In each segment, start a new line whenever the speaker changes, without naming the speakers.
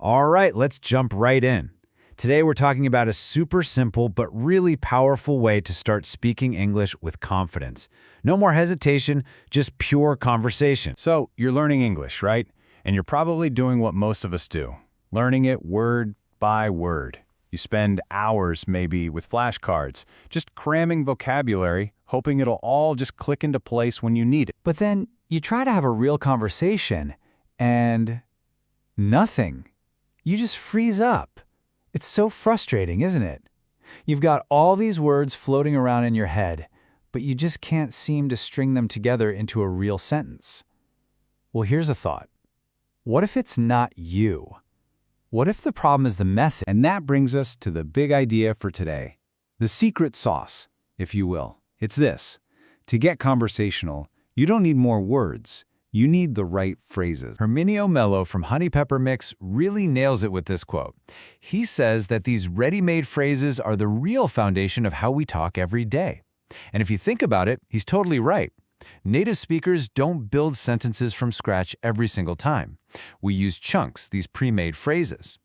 All right, let's jump right in. Today we're talking about a super simple but really powerful way to start speaking English with confidence. No more hesitation, just pure conversation.
So, you're learning English, right? And you're probably doing what most of us do, learning it word by word. You spend hours maybe with flashcards, just cramming vocabulary, hoping it'll all just click into place when you need it.
But then you try to have a real conversation and nothing. You just freeze up. It's so frustrating, isn't it? You've got all these words floating around in your head, but you just can't seem to string them together into a real sentence. Well, here's a thought. What if it's not you? What if the problem is the method?
And that brings us to the big idea for today. The secret sauce, if you will. It's this. To get conversational, you don't need more words. You need the right phrases.
Herminio Mello from Honey Pepper Mix really nails it with this quote. He says that these ready-made phrases are the real foundation of how we talk every day. And if you think about it, he's totally right. Native speakers don't build sentences from scratch every single time. We use chunks, these pre-made phrases.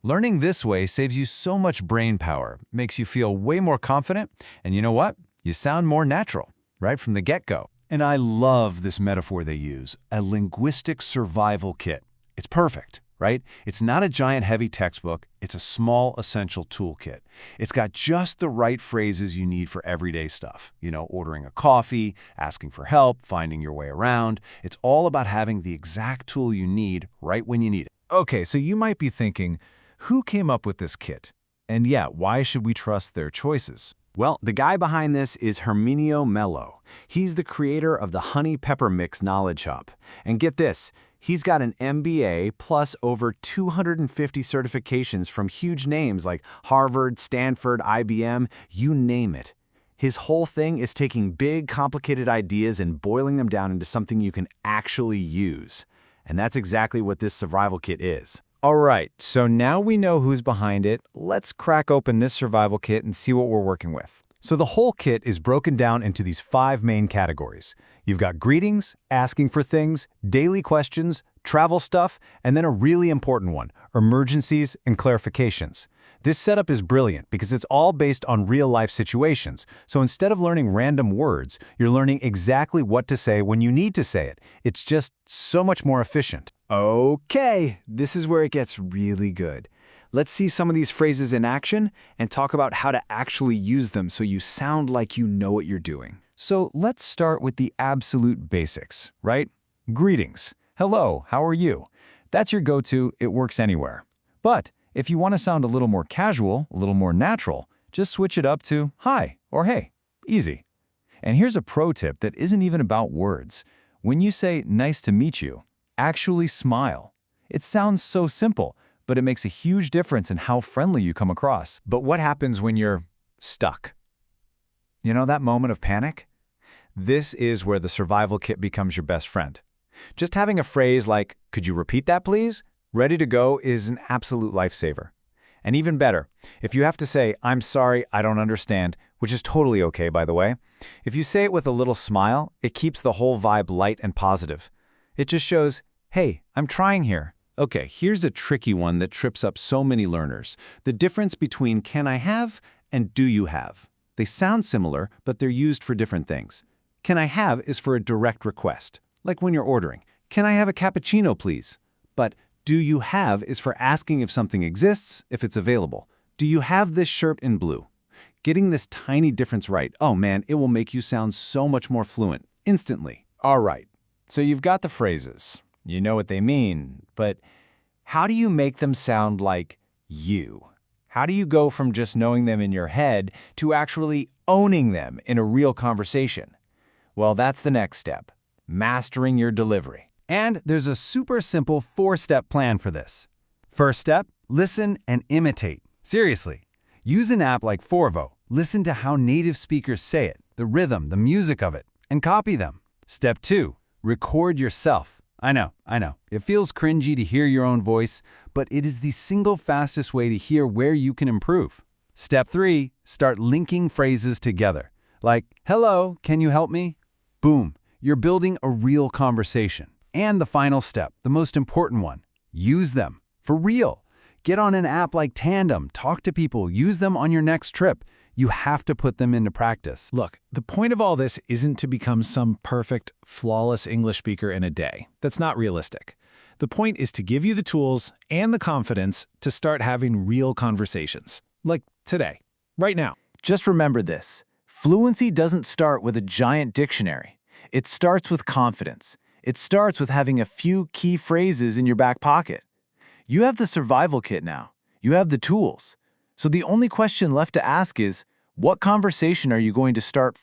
Learning this way saves you so much brain power, makes you feel way more confident, and you know what? You sound more natural, right from the get-go.
And I love this metaphor they use, a linguistic survival kit. It's perfect, right? It's not a giant heavy textbook, it's a small essential toolkit. It's got just the right phrases you need for everyday stuff. You know, ordering a coffee, asking for help, finding your way around. It's all about having the exact tool you need right when you need it.
Okay, so you might be thinking, who came up with this kit? And yeah, why should we trust their choices?
Well, the guy behind this is Herminio Mello. He's the creator of the Honey Pepper Mix Knowledge Hub. And get this, he's got an MBA plus over 250 certifications from huge names like Harvard, Stanford, IBM, you name it. His whole thing is taking big, complicated ideas and boiling them down into something you can actually use. And that's exactly what this survival kit is.
All right, so now we know who's behind it. Let's crack open this survival kit and see what we're working with. So the whole kit is broken down into these 5 main categories. You've got greetings, asking for things, daily questions, travel stuff, and then a really important one, emergencies and clarifications. This setup is brilliant because it's all based on real-life situations. So instead of learning random words, you're learning exactly what to say when you need to say it. It's just so much more efficient. Okay, this is where it gets really good. Let's see some of these phrases in action and talk about how to actually use them so you sound like you know what you're doing. So let's start with the absolute basics, right? Greetings. Hello, how are you? That's your go-to, it works anywhere. But if you want to sound a little more casual, a little more natural, just switch it up to hi or hey. Easy. And here's a pro tip that isn't even about words. When you say nice to meet you, actually smile. It sounds so simple, but it makes a huge difference in how friendly you come across. But what happens when you're stuck? You know that moment of panic? This is where the survival kit becomes your best friend. Just having a phrase like, "Could you repeat that please?" ready to go is an absolute lifesaver. And even better, if you have to say, "I'm sorry, I don't understand," which is totally okay, by the way, if you say it with a little smile, it keeps the whole vibe light and positive. It just shows, hey, I'm trying here. Okay, here's a tricky one that trips up so many learners. The difference between can I have and do you have. They sound similar, but they're used for different things. Can I have is for a direct request, like when you're ordering. Can I have a cappuccino, please? But do you have is for asking if something exists, if it's available. Do you have this shirt in blue? Getting this tiny difference right, oh man, it will make you sound so much more fluent, instantly. All right. So you've got the phrases, you know what they mean, but how do you make them sound like you? How do you go from just knowing them in your head to actually owning them in a real conversation? Well, that's the next step, mastering your delivery. And there's a super simple 4-step plan for this. First step, listen and imitate. Seriously, use an app like Forvo. Listen to how native speakers say it, the rhythm, the music of it, and copy them. Step 2. Record yourself. I know. It feels cringy to hear your own voice, but it is the single fastest way to hear where you can improve. Step 3, start linking phrases together. Like, hello, can you help me? Boom, you're building a real conversation. And the final step, the most important one, use them. For real. Get on an app like Tandem, talk to people, use them on your next trip. You have to put them into practice. Look, the point of all this isn't to become some perfect, flawless English speaker in a day. That's not realistic. The point is to give you the tools and the confidence to start having real conversations. Like today, right now.
Just remember this. Fluency doesn't start with a giant dictionary. It starts with confidence. It starts with having a few key phrases in your back pocket. You have the survival kit now. You have the tools. So the only question left to ask is, what conversation are you going to start